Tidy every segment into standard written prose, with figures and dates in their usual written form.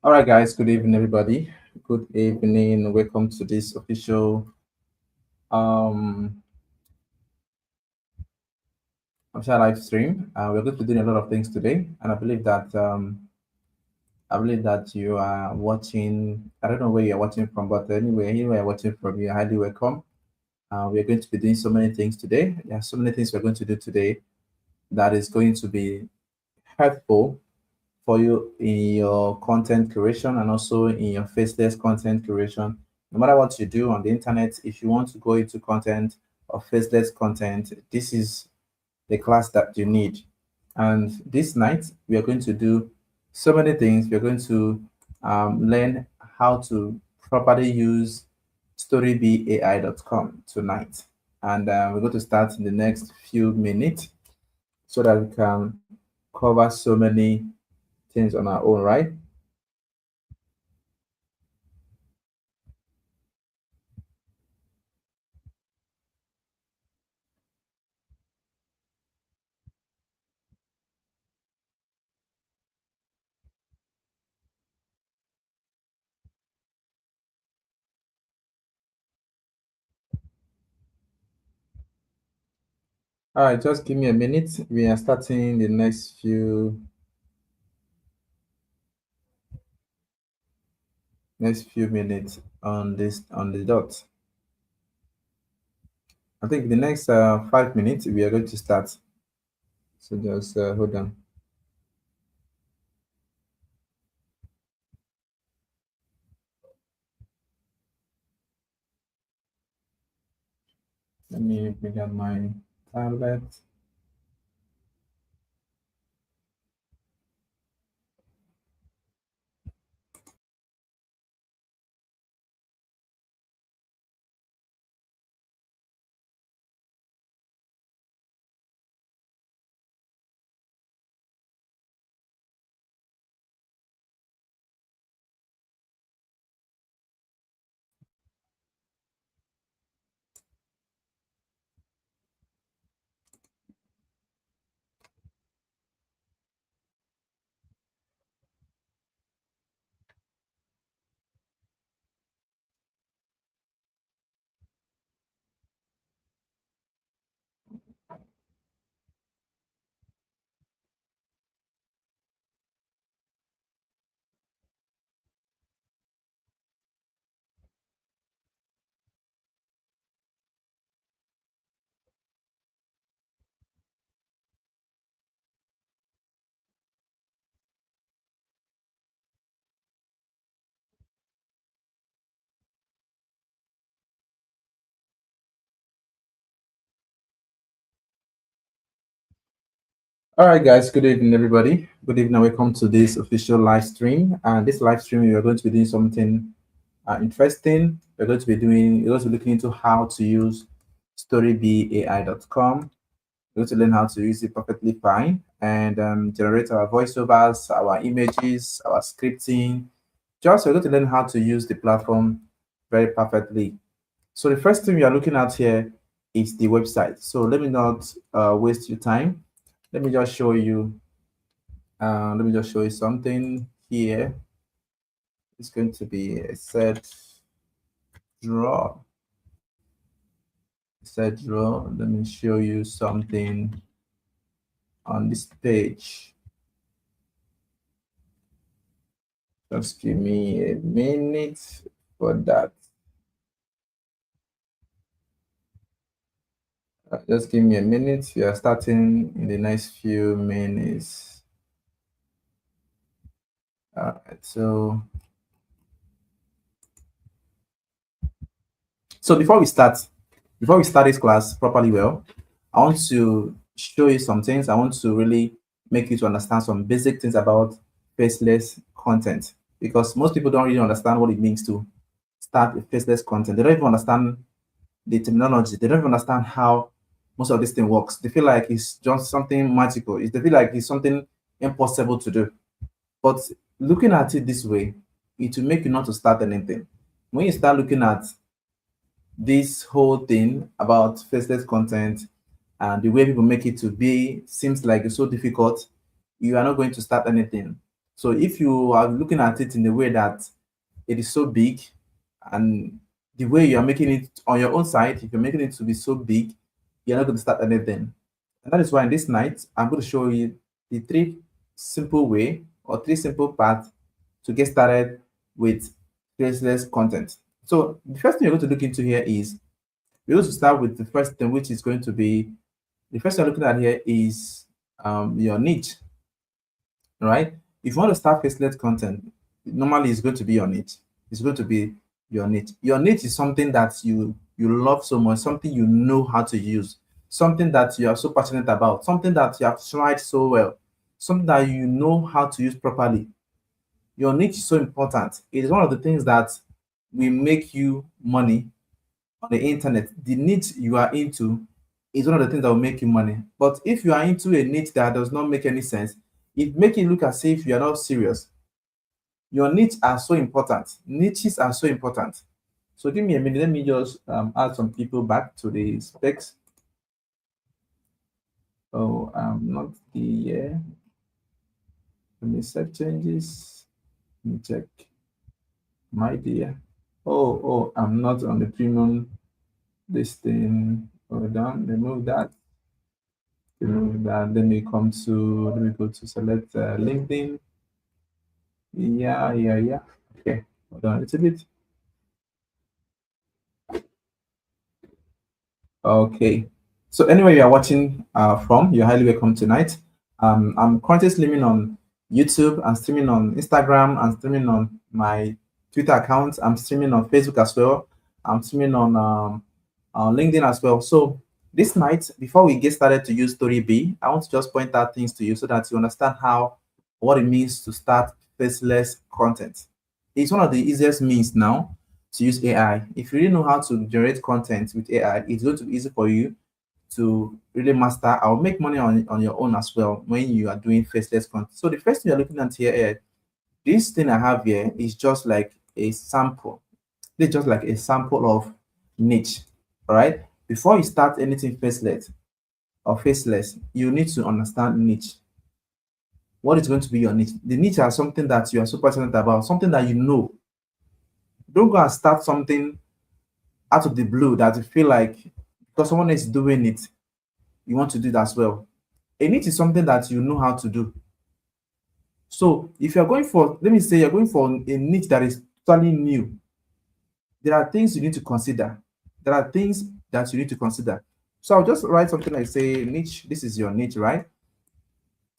All right, guys. Good evening, everybody. Good evening. Welcome to this um official live stream. We're going to be doing a lot of things today, and I believe that you are watching. I don't know where you're watching from, but anywhere you're watching from, you're highly welcome. We're going to be doing so many things today. There are so many things we're going to do today that is going to be helpful for you in your content creation and also in your faceless content creation. No matter what you do on the internet, if you want to go into content or faceless content, this is the class that you need. And this night, we are going to do so many things. We're going to learn how to properly use storybai.com tonight. And we're going to start in the next few minutes so that we can cover so many things on our own, right? All right, just give me a minute. We are starting the next few minutes on this on the dot. I think the next 5 minutes we are going to start. So just hold on. Let me bring up my tablet. All right, guys. Good evening, everybody. Good evening. Welcome to this official live stream. And this live stream, we are going to be doing something interesting. We're going to be looking into how to use storybai.com. We're going to learn how to use it perfectly fine and generate our voiceovers, our images, our scripting. Just we're going to learn how to use the platform very perfectly. So the first thing we are looking at here is the website. So let me not waste your time. Let me just show you. Let me just show you something here. It's going to be a draw. Set draw. Let me show you something on this page. Just give me a minute for that. Just give me a minute. We are starting in the next few minutes. All right. So before we start this class properly, well, I want to show you some things. I want to really make you to understand some basic things about faceless content because most people don't really understand what it means to start with faceless content. They don't even understand the terminology. They don't even understand how most of this thing works. They feel like it's just something magical. They feel like it's something impossible to do. But looking at it this way, it will make you not to start anything. When you start looking at this whole thing about faceless content and the way people make it to be seems like it's so difficult, you are not going to start anything. So if you are looking at it in the way that it is so big, and the way you are making it on your own side, if you're making it to be so big, you're not going to start anything. And that is why in this night, I'm going to show you the three simple way or three simple paths to get started with faceless content. So the first thing you're going to look into here is we're going to start with the first thing, which is going to be the first thing you're looking at here is your niche, right? If you want to start faceless content, normally it's going to be your niche. It's going to be your niche. Your niche is something that you love so much, something you know how to use, something that you are so passionate about, something that you have tried so well, something that you know how to use properly. Your niche is so important. It is one of the things that will make you money on the internet. The niche you are into is one of the things that will make you money. But if you are into a niche that does not make any sense, it make it look as if you are not serious. Your niche are so important. Niches are so important. So give me a minute. Let me just add some people back to the specs. Oh, I'm not the let me set changes. Let me check. My dear. I'm not on the premium. This thing. Hold on. Remove that. Remove that. Then we come to. Let me go to select LinkedIn. Yeah. Okay. Hold on a little bit. Okay. So anywhere you are watching from, you're highly welcome tonight. I'm currently streaming on YouTube. I'm streaming on Instagram. I'm streaming on my Twitter account. I'm streaming on Facebook as well. I'm streaming on LinkedIn as well. So this night, before we get started to use Story B, I want to just point out things to you so that you understand what it means to start faceless content. It's one of the easiest means now to use AI. If you really know how to generate content with AI, it's going to be easy for you to really master or make money on your own as well when you are doing faceless content. So the first thing you're looking at here, this thing I have here is just like a sample. It's just like a sample of niche. All right. Before you start anything faceless, you need to understand niche. What is going to be your niche? The niche are something that you are so passionate about, something that you know. Don't go and start something out of the blue that you feel like because someone is doing it, you want to do it as well. A niche is something that you know how to do. So if you're going for, let me say you're going for a niche that is totally new, there are things you need to consider. There are things that you need to consider. So I'll just write something like say niche. This is your niche, right?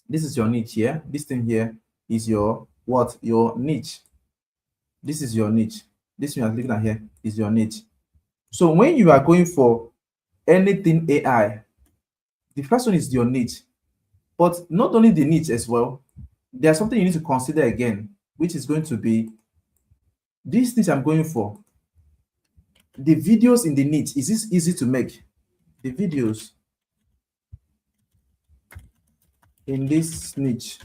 This is your niche here. This thing here is your what? Your niche. This is your niche. This thing you're looking at here is your niche. So when you are going for anything AI, the first one is your niche. But not only the niche as well, there's something you need to consider again, which is going to be this niche I'm going for. The videos in the niche, is this easy to make? The videos in this niche.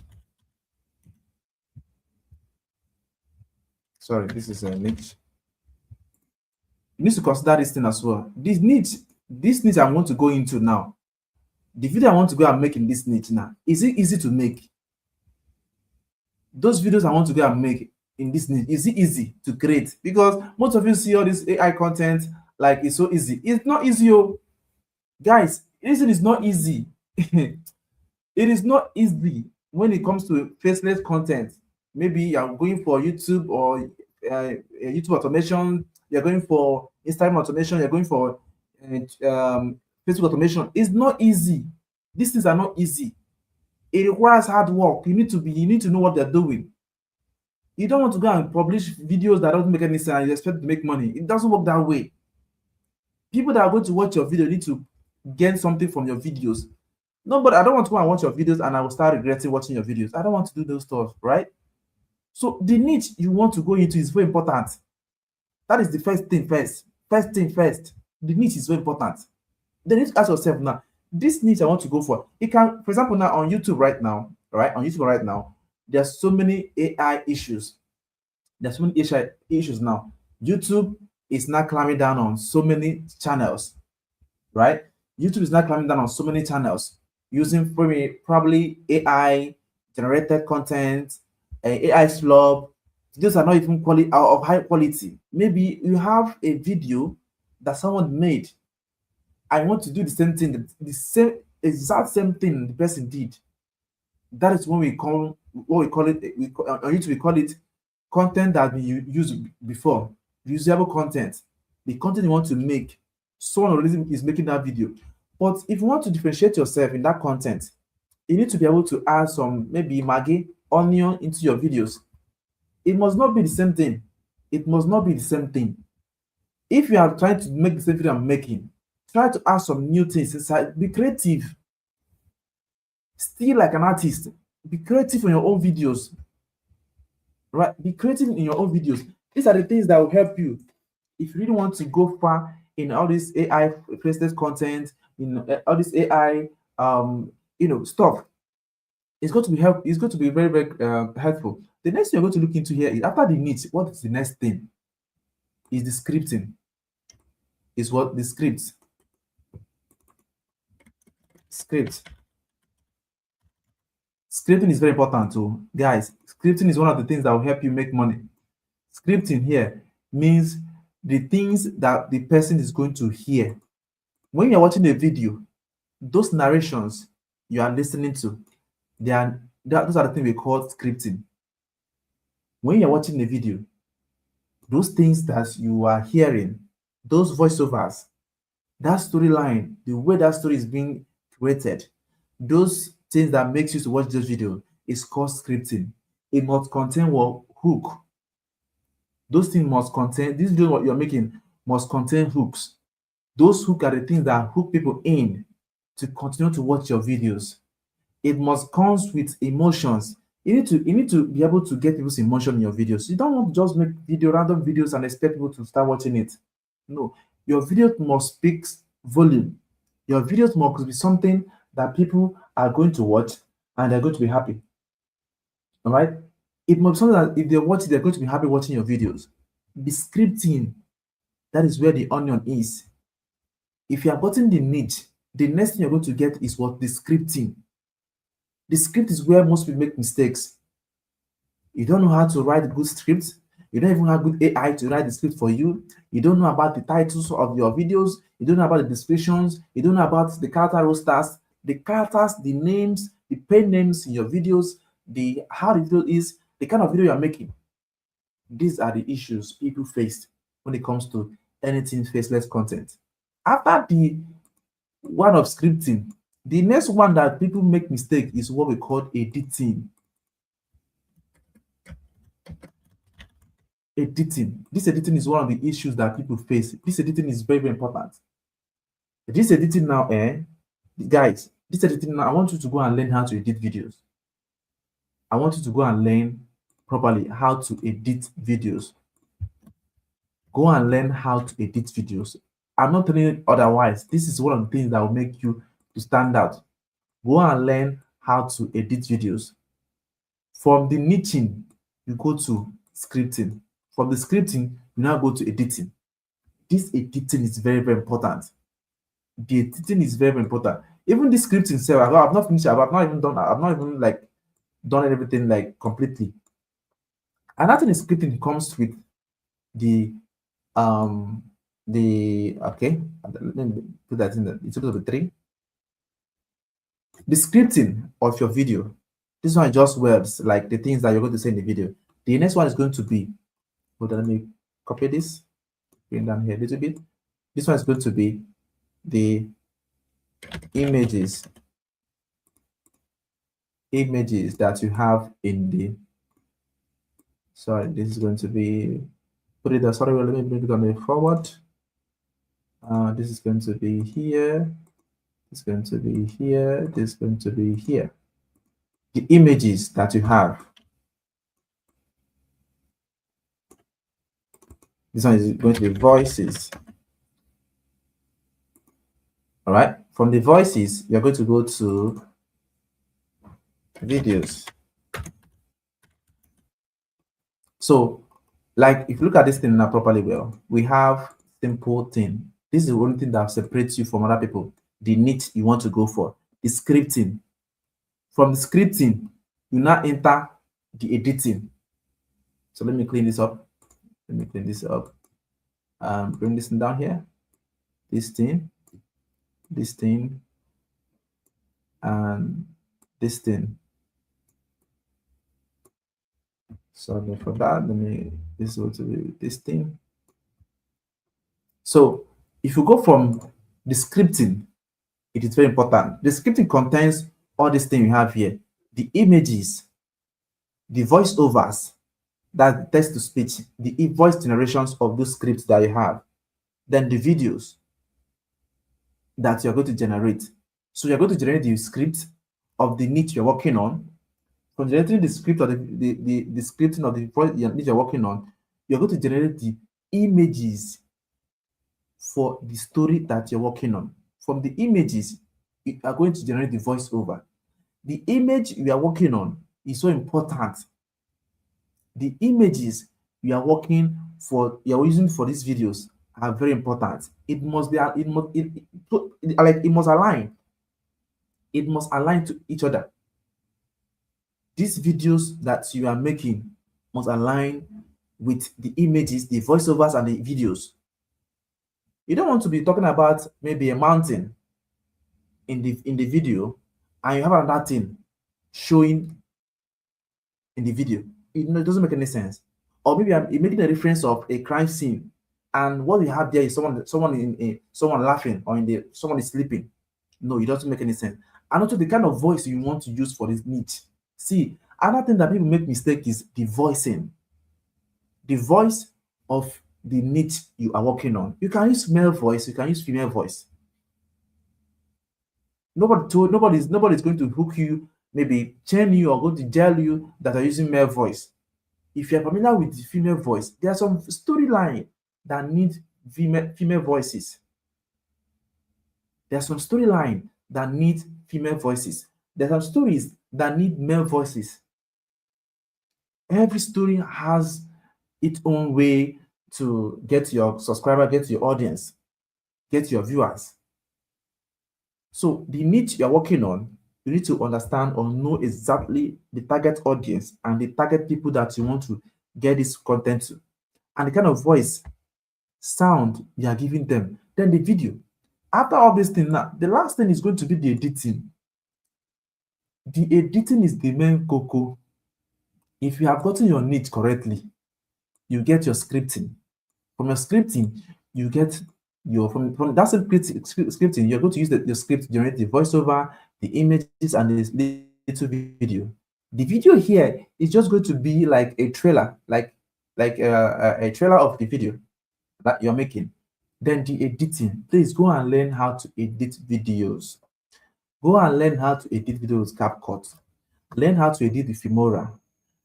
Sorry, this is a niche. You need to consider this thing as well. This niche I want to go into now. The video I want to go and make in this niche now, is it easy to make? Those videos I want to go and make in this niche, is it easy to create? Because most of you see all this AI content like it's so easy. It's not easy, oh. Guys, listen, it's not easy. It is not easy when it comes to faceless content. Maybe you're going for YouTube or YouTube automation, you're going for Instagram automation, you're going for Facebook automation. It's not easy. These things are not easy. It requires hard work. You need to know what they're doing. You don't want to go and publish videos that don't make any sense and you expect to make money. It doesn't work that way. People that are going to watch your video need to gain something from your videos. No, but I don't want to go and watch your videos and I will start regretting watching your videos. I don't want to do those stuff, right? So the niche you want to go into is very important. That is the first thing first. First thing first. The niche is very important. Then you need to ask yourself now, this niche I want to go for. It can, for example, now on YouTube right now, right? On YouTube right now, there's so many AI issues. There's so many issues now. YouTube is now climbing down on so many channels, right? YouTube is now climbing down on so many channels using probably AI generated content, AI flop. Those are not even quality of high quality. Maybe you have a video that someone made. I want to do the same thing, the same exact same thing the person did. That is when we call what we call it. On YouTube we call it content that we used before, usable content. The content you want to make, someone already is making that video. But if you want to differentiate yourself in that content, you need to be able to add some maybe maggi, onion into your videos. It must not be the same thing. It must not be the same thing. If you are trying to make the same video I'm making, try to add some new things inside. Be creative. Still like an artist. Be creative in your own videos. Right? Be creative in your own videos. These are the things that will help you. If you really want to go far in all this AI faceless content, in all this AI stuff, it's going to be it's going to be very, very helpful. The next thing you're going to look into here is after the needs, what is the next thing? Is the scripting. Is what the script. Script. Scripting is very important too. Guys, scripting is one of the things that will help you make money. Scripting here means the things that the person is going to hear. When you're watching a video, those narrations you are listening to, those are the things we call scripting. When you're watching a video, those things that you are hearing, those voiceovers, that storyline, the way that story is being created, those things that makes you to watch this video is called scripting. It must contain what hook. Those things must contain, this video what you're making must contain hooks. Those hooks are the things that hook people in to continue to watch your videos. It must comes with emotions. You need to be able to get people's emotion in your videos. You don't want to just make random videos and expect people to start watching it. No, your video must speak volume. Your videos must be something that people are going to watch and they're going to be happy. All right? It must be something that if they watch it, they're going to be happy watching your videos. The scripting, that is where the onion is. If you are getting the niche, the next thing you're going to get is what? The scripting. The script is where most people make mistakes. You don't know how to write good scripts. You don't even have good AI to write the script for you. You don't know about the titles of your videos. You don't know about the descriptions. You don't know about the character rosters, the characters, the names, the pen names in your videos, the how the video is, the kind of video you're making. These are the issues people face when it comes to anything faceless content. After the one of scripting, the next one that people make mistake is what we call editing. Editing. This editing is one of the issues that people face. This editing is very, very important. This editing now, guys, this editing now, I want you to go and learn how to edit videos. I want you to go and learn properly how to edit videos. Go and learn how to edit videos. I'm not telling you otherwise. This is one of the things that will make you to stand out. Go and learn how to edit videos. From the niching, you go to scripting. From the scripting, you now go to editing. This editing is very, very important. The editing is very, very important. Even the scripting itself, I've not finished. I've not even like done everything like completely. Another thing is scripting comes with the okay. Let me put that in the it's supposed to be 3. The scripting of your video. This one is just words, like the things that you're going to say in the video. The next one is going to be, hold on, let me copy this, bring down here a little bit. This one is going to be the images that you have in the, sorry, this is going to be, put it, sorry, let me bring it on the forward. This is going to be here. It's going to be here. This is going to be here. The images that you have. This one is going to be voices. All right. From the voices, you're going to go to videos. So, like, if you look at this thing now properly, well, we have simple thing. This is the only thing that separates you from other people. The niche you want to go for, the scripting. From the scripting, you now enter the editing. So let me clean this up. Let me clean this up. Bring this thing down here. This thing, this thing, and this thing. Sorry for that. Let me, this will to be this thing. So if you go from the scripting, it is very important. The scripting contains all these things you have here: the images, the voiceovers, that text to speech, the voice generations of those scripts that you have, then the videos that you're going to generate. So you're going to generate the script of the niche you're working on. From generating the script or the scripting of the niche you're working on, you're going to generate the images for the story that you're working on. From the images, you are going to generate the voiceover. The image you are working on is so important. The images you are working for, you are using for these videos are very important. It must be, it must align. It must align to each other. These videos that you are making must align with the images, the voiceovers, and the videos. You don't want to be talking about maybe a mountain in the video, and you have another thing showing in the video. It doesn't make any sense. Or maybe I'm making a reference of a crime scene, and what you have there is someone laughing, or someone is sleeping. No, it doesn't make any sense. And also the kind of voice you want to use for this niche. See, another thing that people make mistake is the voicing. The voice of the niche you are working on. You can use male voice, you can use female voice. Nobody's going to hook you, maybe chain you or go to jail you that are using male voice. If you're familiar with the female voice, there are some storyline that need female voices. There are some storyline that need female voices. There are some stories that need male voices. Every story has its own way to get your subscriber, get your audience, get your viewers. So the niche you're working on, you need to understand or know exactly the target audience and the target people that you want to get this content to, and the kind of voice, sound you are giving them. Then the video. After all this thing now, the last thing is going to be the editing. The editing is the main cocoa. If you have gotten your niche correctly, you get your scripting. From your scripting, you get your from that scripting, you're going to use the script to generate the voiceover, the images, and the little video. The video here is just going to be like a trailer, like a trailer of the video that you're making. Then the editing. Please go and learn how to edit videos. Go and learn how to edit videos with CapCut. Learn how to edit with Filmora.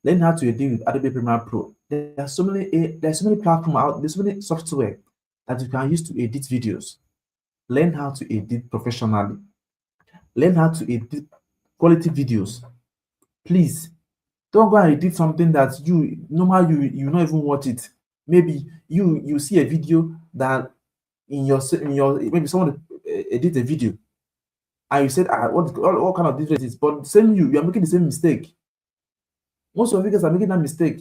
Learn how to edit with Adobe Premiere Pro. There's so many platforms out. There's so many software that you can use to edit videos. Learn how to edit professionally. Learn how to edit quality videos. Please don't go and edit something that you not even watch it. Maybe you see a video that in your maybe someone edit a video and you said, what kind of difference is, but same you are making the same mistake. Most of you guys are making that mistake.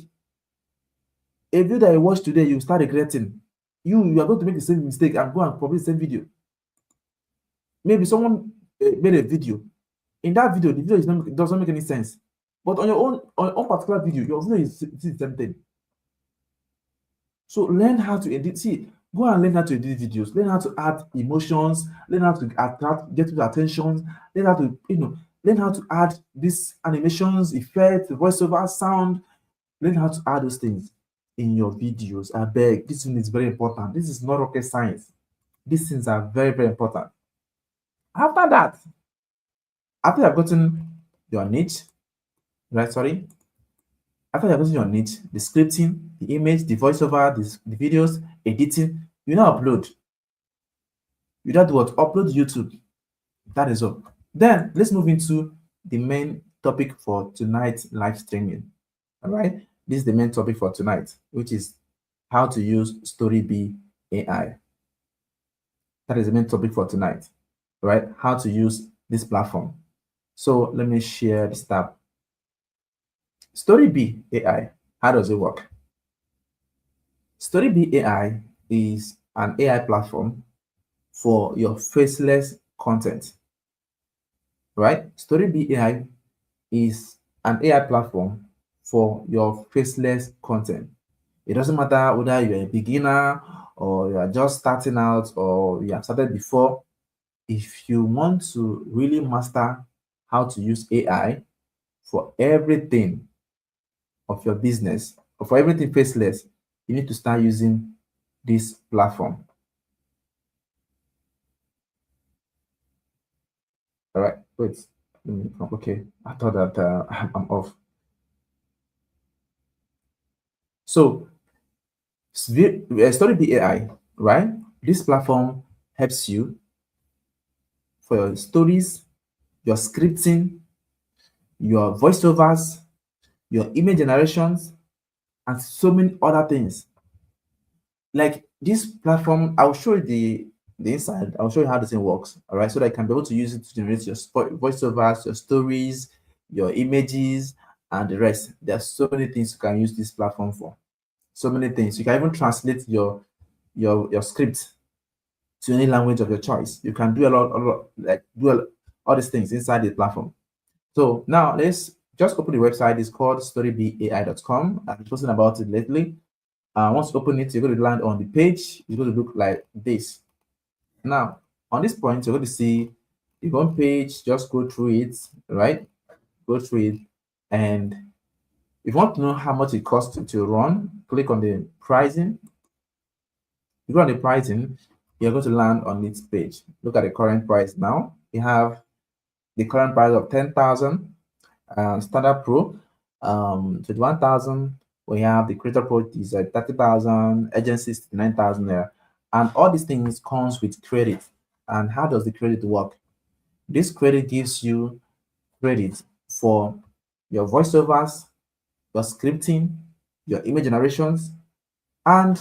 A video that you watch today, you start regretting. You are going to make the same mistake and go and publish the same video. Maybe someone made a video. In that video, the video doesn't make any sense. But on your own particular video, your video is the same thing. So learn how to edit. See, go and learn how to edit videos. Learn how to add emotions. Learn how to get people's attention. Learn how to, learn how to add these animations, effects, voiceover, sound. Learn how to add those things in your videos. I beg, this thing is very important. This is not rocket science. These things are very, very important. After that, after you've gotten your niche, right? Sorry. After you've gotten your niche, the scripting, the image, the voiceover, the videos, editing, you now upload. You don't do what? Upload YouTube. That is all. Then let's move into the main topic for tonight's live streaming. All right. This is the main topic for tonight, which is how to use StoryBee AI. That is the main topic for tonight, right? How to use this platform. So let me share this tab. Story B AI. How does it work? Story B AI is an AI platform for your faceless content, right? Story B AI is an AI platform for your faceless content. It doesn't matter whether you're a beginner or you are just starting out or you have started before. If you want to really master how to use AI for everything of your business or for everything faceless, you need to start using this platform. All right, wait. Okay, I thought that I'm off. So, Story AI, right? This platform helps you for your stories, your scripting, your voiceovers, your image generations, and so many other things. Like this platform, I'll show you the inside. I'll show you how the thing works. All right, so that I can be able to use it to generate your voiceovers, your stories, your images, and the rest. There are so many things you can use this platform for. So many things. You can even translate your script to any language of your choice. You can do a lot like all these things inside the platform. So now let's just open the website. It's called storybai.com. I've been posting about it lately. Once you open it, you're going to land on the page. It's going to look like this. Now, on this point, you're going to see the home page. Just go through it, right? Go through it. And if you want to know how much it costs to run, click on the pricing. You go on the pricing, you're going to land on this page. Look at the current price now. You have the current price of 10,000 standard pro, 21,000. We have the creator pro is at 30,000, agency 69,000 there. And all these things comes with credit. And how does the credit work? This credit gives you credit for your voiceovers, your scripting, your image generations, and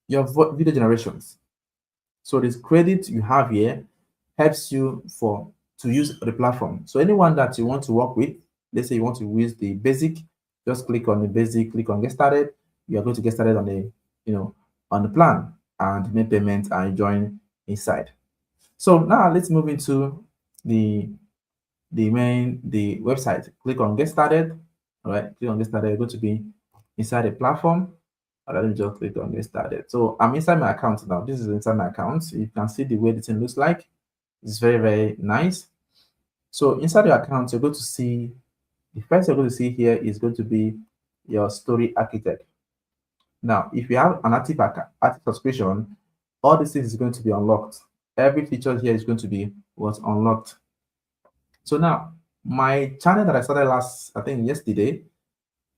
your video generations. So this credit you have here helps you for to use the platform. So anyone that you want to work with, let's say you want to use the basic, just click on the basic, click on get started. You are going to get started on the on the plan and make payment and join inside. So now let's move into the the website. Click on get started. All right, click on get started. You're going to be inside the platform. Let me just click on get started. So I'm inside my account now. This is inside my account. You can see the way the thing looks like. It's very, very nice. So inside your account, you're going to see the first you're going to see here is going to be your story architect. Now, if you have an active subscription, all these things is going to be unlocked. Every feature here is going to be what's unlocked. So now, my channel that I started last, I think yesterday,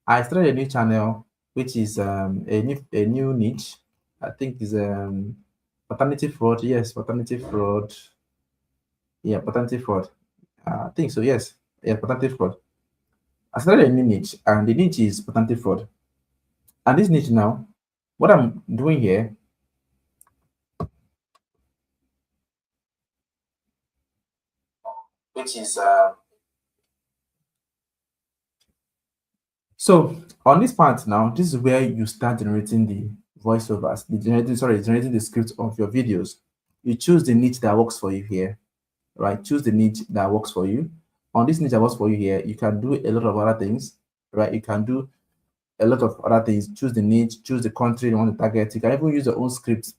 I started a new channel, which is a new niche. I think is paternity fraud. Yes, paternity fraud. Yeah, paternity fraud. I think so. Yes, yeah, paternity fraud. I started a new niche, and the niche is paternity fraud. And this niche now, what I'm doing here, which is so on this part now, this is where you start generating the voiceovers, generating the script of your videos. You choose the niche that works for you here, right? Choose the niche that works for you. On this niche that works for you here, you can do a lot of other things, right? You can do a lot of other things. Choose the niche, choose the country you want to target. You can even use your own script.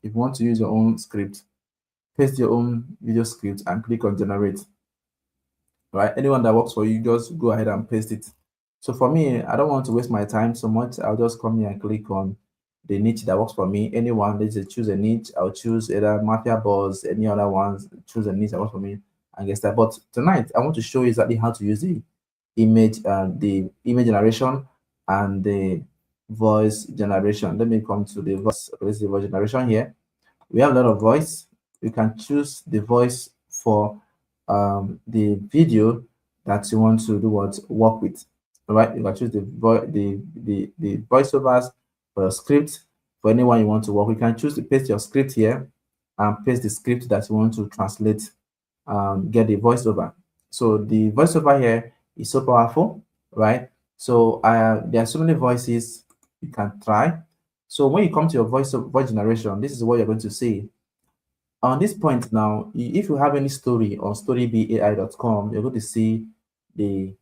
If you want to use your own script, paste your own video script and click on generate. Right? Anyone that works for you, just go ahead and paste it. So for me, I don't want to waste my time so much. I'll just come here and click on the niche that works for me. Anyone, let's just choose a niche. I'll choose either mafia boss, any other ones. Choose a niche that works for me and get that. But tonight, I want to show you exactly how to use the image generation and the voice generation. Let me come to the voice. Okay, this is the voice generation here. We have a lot of voice. You can choose the voice for the video that you want to do what work with. All right, you can choose the voiceovers for your script for anyone you want to work. You can choose to paste your script here and paste the script that you want to translate, get the voiceover. So the voiceover here is so powerful. right? So there are so many voices you can try. So when you come to your voice generation, this is what you're going to say. On this point now, if you have any story on storybai.com, you're going to see the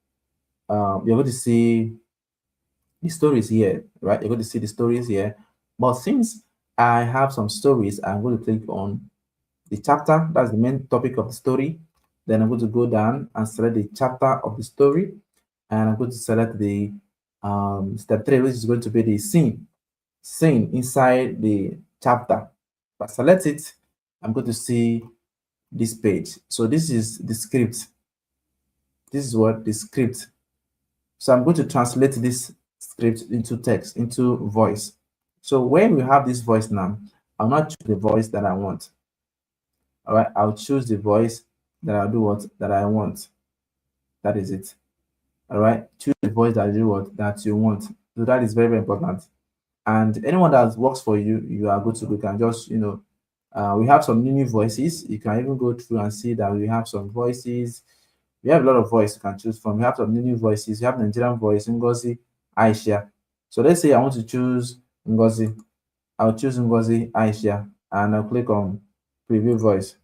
you're going to see the stories here, right? You're going to see the stories here. But since I have some stories, I'm going to click on the chapter. That's the main topic of the story. Then I'm going to go down and select the chapter of the story, and I'm going to select the step 3, which is going to be the scene inside the chapter. If I select it, I'm going to see this page. So this is the script. This is what the script. So I'm going to translate this script into text, into voice. So when we have this voice now, I'll not choose the voice that I want. All right, I'll choose the voice that I'll do what that I want. That is it. All right, choose the voice that you do what that you want. So that is very, very important. And anyone that works for you, you are good to go. You can just, we have some new voices. You can even go through and see that we have some voices. We have a lot of voice you can choose from. We have some new voices. You have Nigerian voice, Ngozi, Aisha. So let's say I want to choose Ngozi. I'll choose Ngozi, Aisha, and I'll click on preview voice.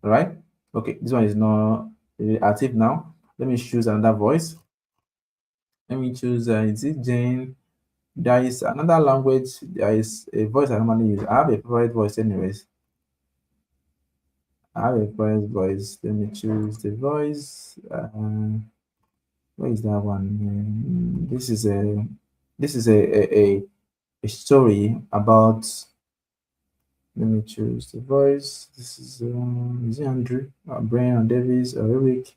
All right. Okay, this one is not really active now. Let me choose another voice. Let me choose, is it Jane? There is another language. There is a voice I normally use. I have a favorite voice, anyways. I have a favorite voice. Let me choose the voice. Where is that one? This is a story about. Let me choose the voice. This is it Andrew, Brian, or Davis, or Eric?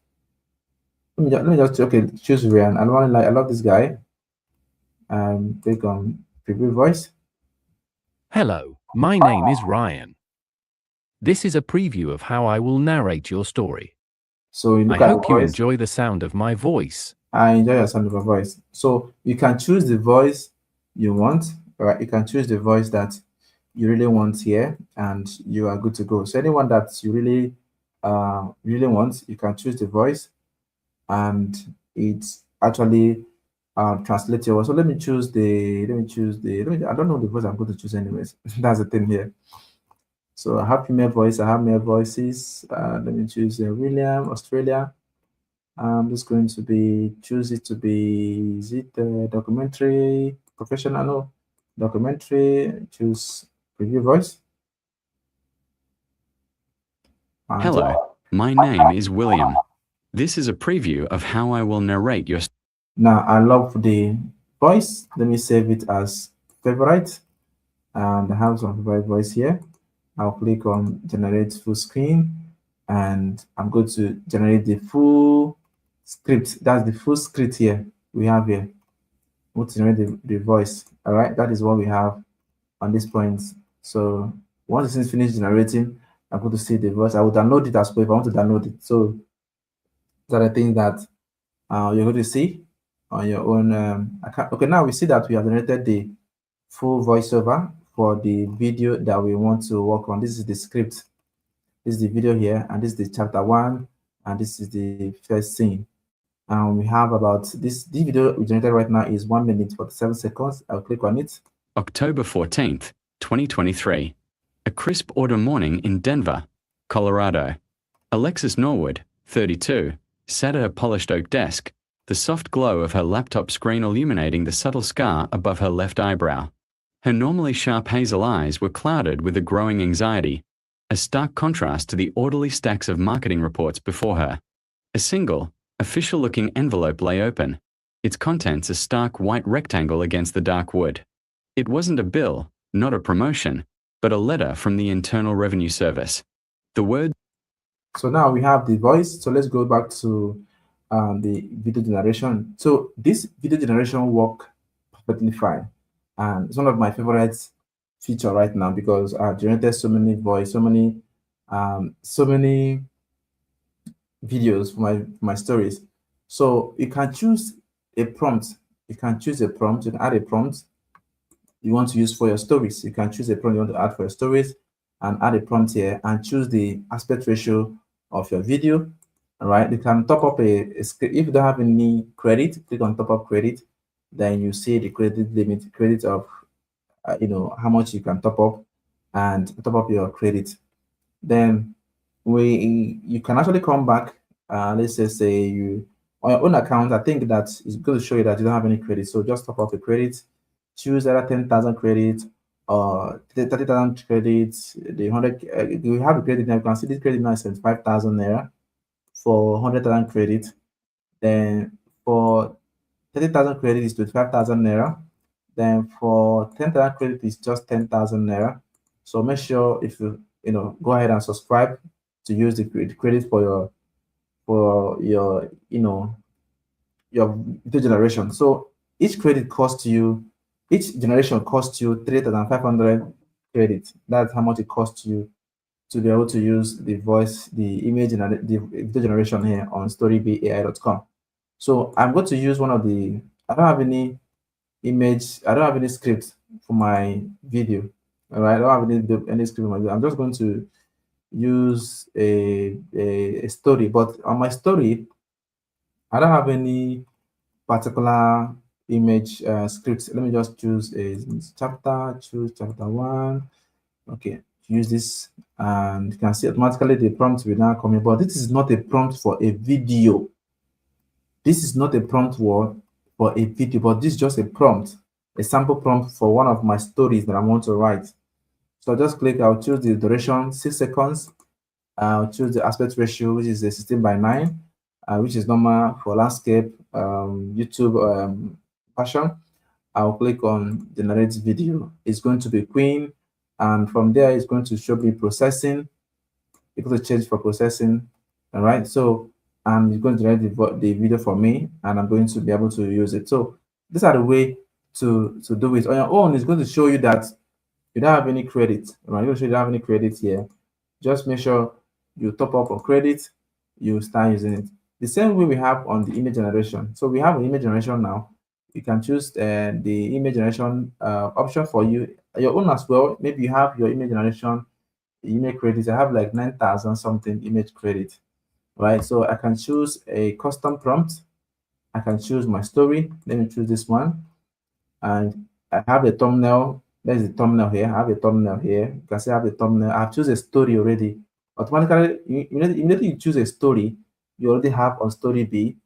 Let me just okay choose Ryan. I love this guy. Click on preview voice. Hello, my name is Ryan. This is a preview of how I will narrate your story. So you I look at the hope you voice. enjoy the sound of my voice. I enjoy your sound of a voice. So you can choose the voice you want, right? You can choose the voice that you really want here, and you are good to go. So anyone that you really want, you can choose the voice, and it's actually translate your. So let me choose the. Let me choose the. I don't know the voice I'm going to choose anyways. That's the thing here. So I have female voice. I have male voices. Let me choose William, Australia. I'm just going to be choose it to be is it documentary professional? No, documentary. Choose preview voice. And Hello, my name is William. This is a preview of how I will narrate your now I love the voice. Let me save it as favorite, and I have some favorite voice here. I'll click on generate full screen, and I'm going to generate the full script. That's the full script here we have here. We'll generate the voice. All right, that is what we have on this point. So once it's finished generating, I'm going to see the voice. I will download it as well if I want to download it. So these are the things that you're going to see on your own account. Okay, now we see that we have generated the full voiceover for the video that we want to work on. This is the script. This is the video here, and this is the chapter 1, and this is the first scene. And we have about this video we generated right now is 1 minute 47 seconds. I'll click on it. October 14th, 2023. A crisp autumn morning in Denver, Colorado. Alexis Norwood, 32, sat at a polished oak desk, the soft glow of her laptop screen illuminating the subtle scar above her left eyebrow. Her normally sharp hazel eyes were clouded with a growing anxiety, a stark contrast to the orderly stacks of marketing reports before her. A single, official-looking envelope lay open, its contents a stark white rectangle against the dark wood. It wasn't a bill, not a promotion, but a letter from the Internal Revenue Service. The word. So now we have the voice. So let's go back to the video generation. So this video generation work perfectly fine, and it's one of my favorite feature right now because I've generated so many voice, so many videos for my stories. So you can choose a prompt. You can choose a prompt. You can add a prompt you want to use for your stories. You can choose a prompt you want to add for your stories and add a prompt here and choose the aspect ratio of your video. All right, you can top up a script. If you don't have any credit, click on top up credit. Then you see the credit limit, credit of how much you can top up, and top up your credit. Then we you can actually come back. Let's just say you on your own account. I think that it's going to show you that you don't have any credit. So just top up the credit. Choose either 10,000 credit or 30,000 credits. The 100. You have a credit now. You can see this credit now is 75,000 naira for 100,000 credit. Then for 30,000 credit is 25,000 naira. Then for 10,000 credit is just 10,000 naira. So make sure if go ahead and subscribe to use the credit for your your video generation. So each generation costs you 3,500 credit. That's how much it costs you to be able to use the voice, the image, and the video generation here on storybai.com. So I'm going to use one of the. I don't have any image. I don't have any script for my video. All right, I don't have any script for my video. I'm just going to use a story, but on my story, I don't have any particular image script. Let me just choose a chapter. Choose chapter one. Okay, use this, and you can see automatically the prompt will now come in. But this is not a prompt for a video. This is not a prompt word for a video, but this is just a prompt, a sample prompt for one of my stories that I want to write. So just click, I'll choose the duration, 6 seconds. I'll choose the aspect ratio, which is a 16:9, which is normal for landscape, YouTube version. I'll click on generate video. It's going to be Queen, and from there it's going to show me processing. It's going to change for processing. All right, so it's going to generate the video for me, and I'm going to be able to use it. So these are the way to do it on your own. It's going to show you that you don't have any credit. Right, you don't have any credit here. Just make sure you top up on credit, you start using it. The same way we have on the image generation. So we have an image generation now. You can choose the image generation option for your own as well. Maybe you have your image generation, image credits. I have like 9,000 something image credit, right? So I can choose a custom prompt. I can choose my story. Let me choose this one, and I have a thumbnail. There's the thumbnail here. I have a thumbnail here. You can see I have a thumbnail. I've choose a story already. Automatically, immediately you choose a story, you already have on story B.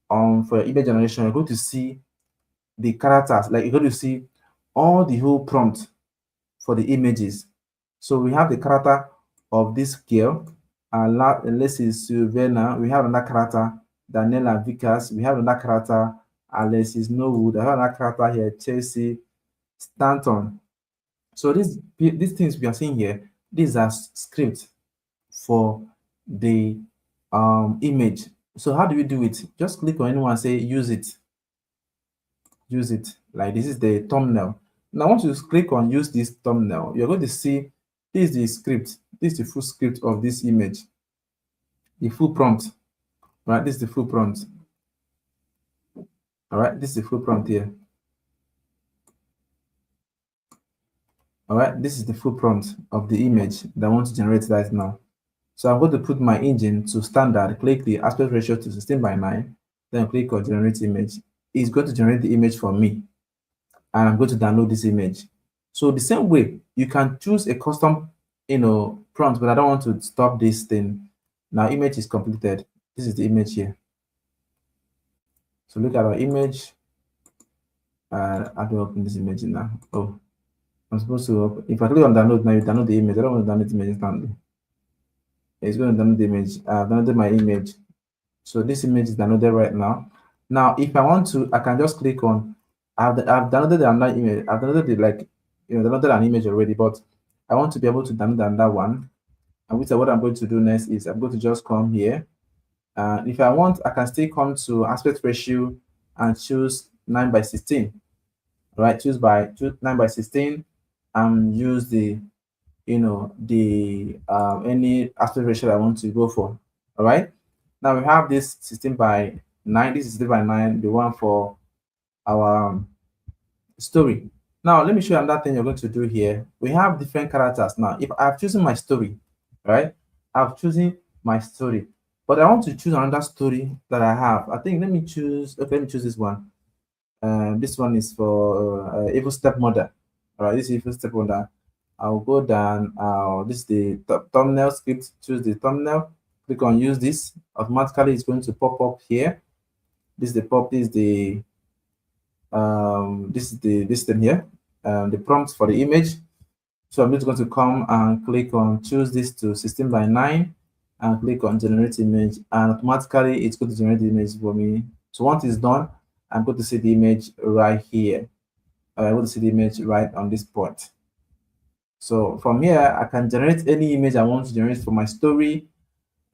For your image generation, you're going to see the characters, like you're going to see all the whole prompt for the images. So we have the character of this girl, and let's see, Sylvana. We have another character, Daniela Vickers. We have another character, Alexis Norwood. I have another character here, Chelsea Stanton. So these things we are seeing here, these are scripts for the image. So how do we do it? Just click on anyone and say use it. Use it. Like this is the thumbnail. Now once you click on use this thumbnail, you're going to see this is the script. This is the full script of this image. The full prompt. Right? This is the full prompt. All right, this is the full prompt here. All right, this is the full prompt of the image that I want to generate right now. So I'm going to put my engine to standard, click the aspect ratio to 16:9, then click on generate image. It's going to generate the image for me, and I'm going to download this image. So the same way, you can choose a custom, prompt, but I don't want to stop this thing. Now image is completed. This is the image here. So look at our image. I have to open this image now. Oh, I'm supposed to open. If I click on download now, you download the image. I don't want to download the image instantly. It's going to download the image. I've downloaded my image. So this image is downloaded right now. Now, if I want to, I can just click on. I've downloaded another image. I've downloaded downloaded an image already, but I want to be able to download another one. And what I'm going to do next is I'm going to just come here. If I want, I can still come to aspect ratio and choose 9:16. Right, choose 9:16 and use the any aspect ratio I want to go for. All right, now we have this 16:9. This is 16:9, the one for our story. Now let me show you another thing you're going to do here. We have different characters. Now if I've chosen my story, right, I've chosen my story, But I want to choose another story that I have. I think let me choose. Okay, let me choose this one. This one is for evil stepmother. All right, this is evil stepmother. I'll go down. This is the thumbnail script. Choose the thumbnail. Click on use this. Automatically, it's going to pop up here. This is the pop. This is the this thing here. The prompt for the image. So I'm just going to come and click on choose this to 16 by 9 and click on generate image, and automatically it's going to generate the image for me. So once it's done, I'm going to see the image right here. I'm going to see the image right on this point. So from here, I can generate any image I want to generate for my story,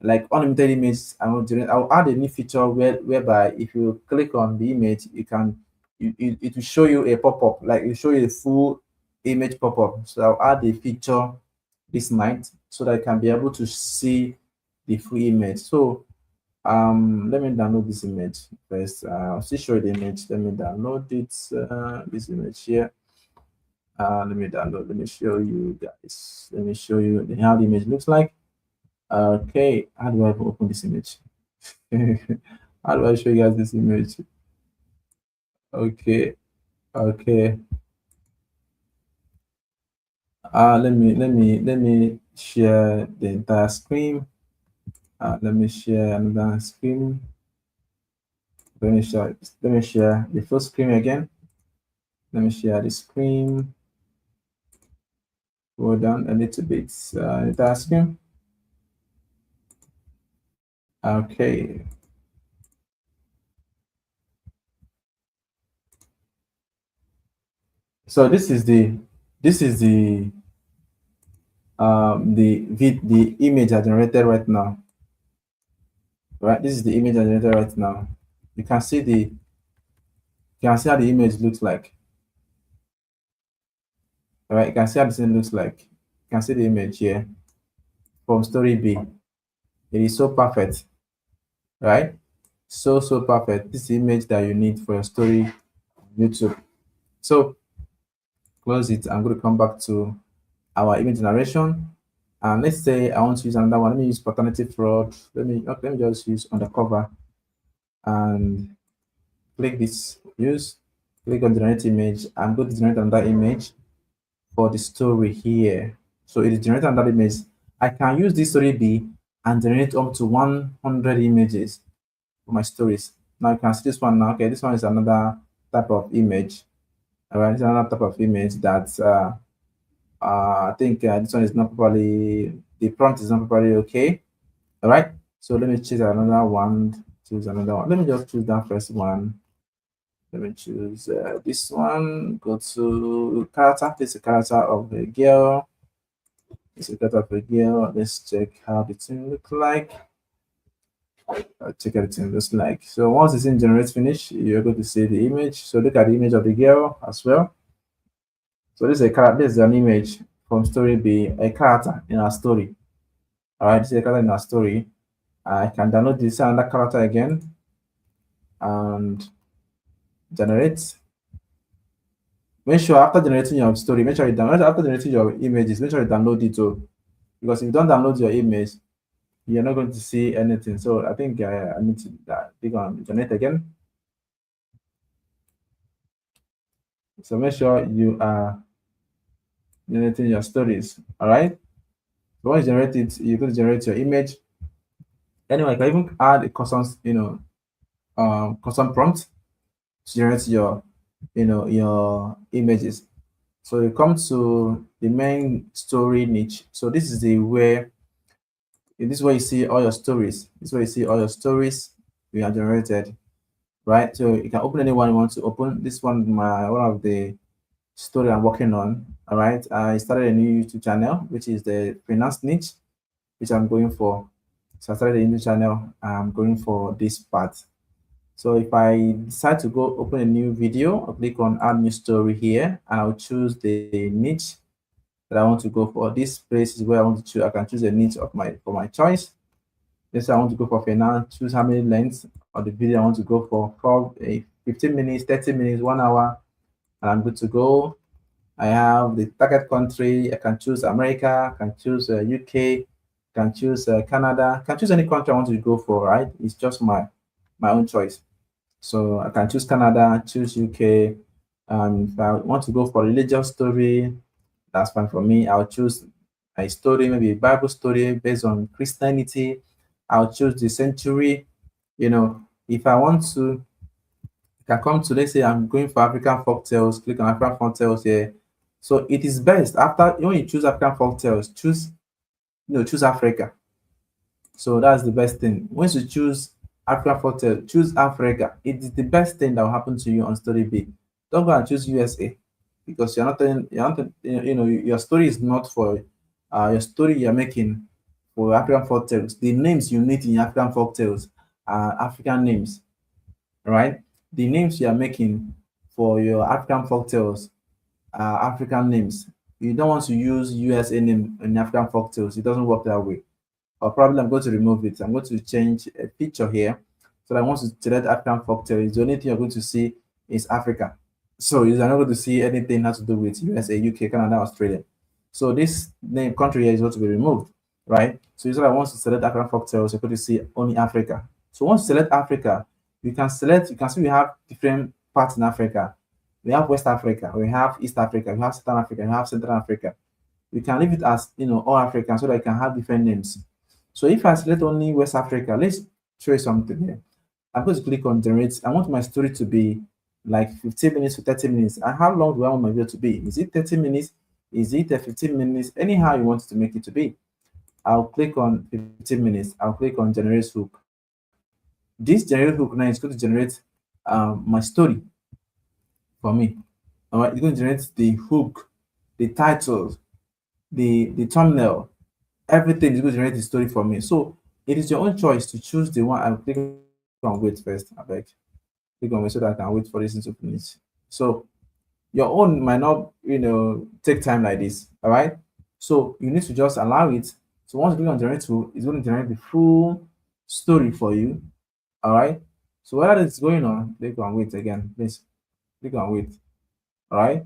like unlimited images. I want to generate. I'll add a new feature whereby if you click on the image, you can it will show you a pop-up, like it will show you a full image pop-up. So I'll add a feature this night so that I can be able to see the full image. So let me download this image first. I'll still show you the image. Let me download it, this image here. Let me download, let me show you guys, let me show you how the image looks like. Okay, how do I open this image? How do I show you guys this image? Okay, okay. Let me share the entire screen. Let me share another screen. Let me share the full screen again. Let me share the screen. Go down a little bit. Entire screen. Okay. So this is the image I generated right now. Right, this is the image I generated right now. You can see how the image looks like. All right, you can see how the thing looks like. You can see the image here from story B. It is so perfect, right? So perfect. This is the image that you need for your story on YouTube. So close it. I'm going to come back to our image generation. And let's say I want to use another one. Let me use paternity fraud. Let me just use undercover and click this use. Click on generate image. I'm going to generate another image for the story here. So it is generated another image. I can use this story B and generate up to 100 images for my stories. Now you can see this one now. Okay, this one is another type of image. All right, it's another type of image that I think this one is not properly, the prompt is not properly okay. All right, so let me choose another one. Choose another one. Let me just choose that first one. Let me choose this one. Go to character. This is the character of the girl. This is the character of the girl. Let's check how the thing look like. Check how the thing looks like. So once the thing generates finish, you're going to see the image. So look at the image of the girl as well. So this is a character. This is an image from story B, a character in our story. All right, this is a character in our story. I can download this another character again and generate. Make sure after generating your story, make sure you download after generating your images, make sure you download it too. Because if you don't download your image, you're not going to see anything. So I think I need to click on generate again. So make sure you are generating your stories. All right. So once you generate it, you're going to generate your image. Anyway, you can even add a custom, custom prompt to generate your, your images. So you come to the main story niche. So this is where you see all your stories. This is where you see all your stories we have generated, right? So you can open any one you want to open. This one, one of the story I'm working on. All right, I started a new YouTube channel, which is the finance niche, which I'm going for. So I started a new channel. I'm going for this part. So if I decide to go open a new video, I'll click on add new story here, and I'll choose the niche that I want to go for. This place is where I want to choose. I can choose a niche of my choice. This I want to go for finance. Choose how many lengths of the video I want to go for 15 minutes, 30 minutes, 1 hour, and I'm good to go. I have the target country. I can choose America. I can choose UK, can choose Canada, can choose any country I want to go for, right? It's just my own choice. So I can choose Canada, choose UK. If I want to go for religious story, that's fine for me. I'll choose a story, maybe a Bible story based on Christianity. I'll choose the century. If I want to, I can come to, let's say I'm going for African folktales, click on African folktales here. So it is best after when you choose African folktales, choose Africa. So that's the best thing. Once you choose African hotel, choose Africa. It is the best thing that will happen to you on story B. Don't go and choose USA because your story is not for your story you're making for African folktales. The names you need in African folktales are African names, right? The names you are making for your African folktales are African names. You don't want to use USA name in African folktales. It doesn't work that way. Or probably I'm going to remove it. I'm going to change a picture here. So that I want to select African folktales. The only thing you're going to see is Africa. So you're not going to see anything has to do with USA, UK, Canada, Australia. So this name country here is going to be removed, right? So usually I want to select African folktales, you're going to see only Africa. So once you select Africa, you can see we have different parts in Africa. We have West Africa, we have East Africa, we have Southern Africa, we have Central Africa. We can leave it as all African so that you can have different names. So if I select only West Africa, let's show you something here. I'm going to click on generate. I want my story to be like 15 minutes to 30 minutes. And how long do I want my video to be? Is it 30 minutes? Is it 15 minutes? Anyhow you want to make it to be. I'll click on 15 minutes. I'll click on generate hook. This generate hook now is going to generate my story for me. All right, it's going to generate the hook, the title, the thumbnail, everything is going to generate the story for me. So it is your own choice to choose the one. I'll click on wait first. I beg. Click on wait so that I can wait for this to finish. So your own might not, take time like this. All right. So you need to just allow it. So once you click on generate tool, it's going to generate the full story for you. All right. So while it's going on, click on wait again. Please click on wait. All right.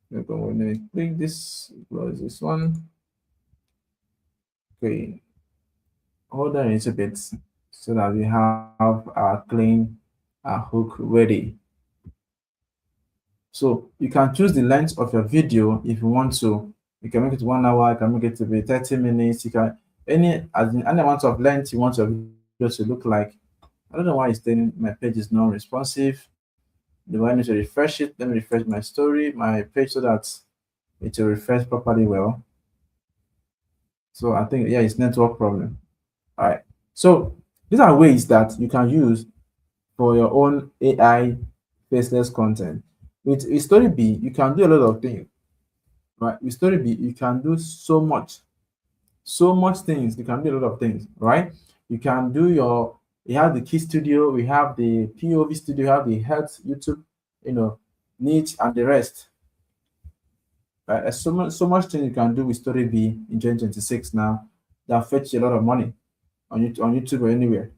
Click on wait. Let me click this. Close this one. Okay, hold on a little bit so that we have our clean hook ready. So you can choose the length of your video if you want to. You can make it 1 hour, you can make it to be 30 minutes, you can any amount of length you want your video to look like. I don't know why it's saying my page is not responsive. Do I need to refresh it? Let me refresh my story, my page so that it will refresh properly well. So I think, yeah, it's network problem. All right. So these are ways that you can use for your own AI faceless content. With Story B, you can do a lot of things. Right? With Story B, you can do so much things. You can do a lot of things, right? You can do you have the key studio, we have the POV studio, you have the health YouTube, niche and the rest. Right? There's so much thing you can do with Story B in 2026 now that fetch you a lot of money on YouTube or anywhere.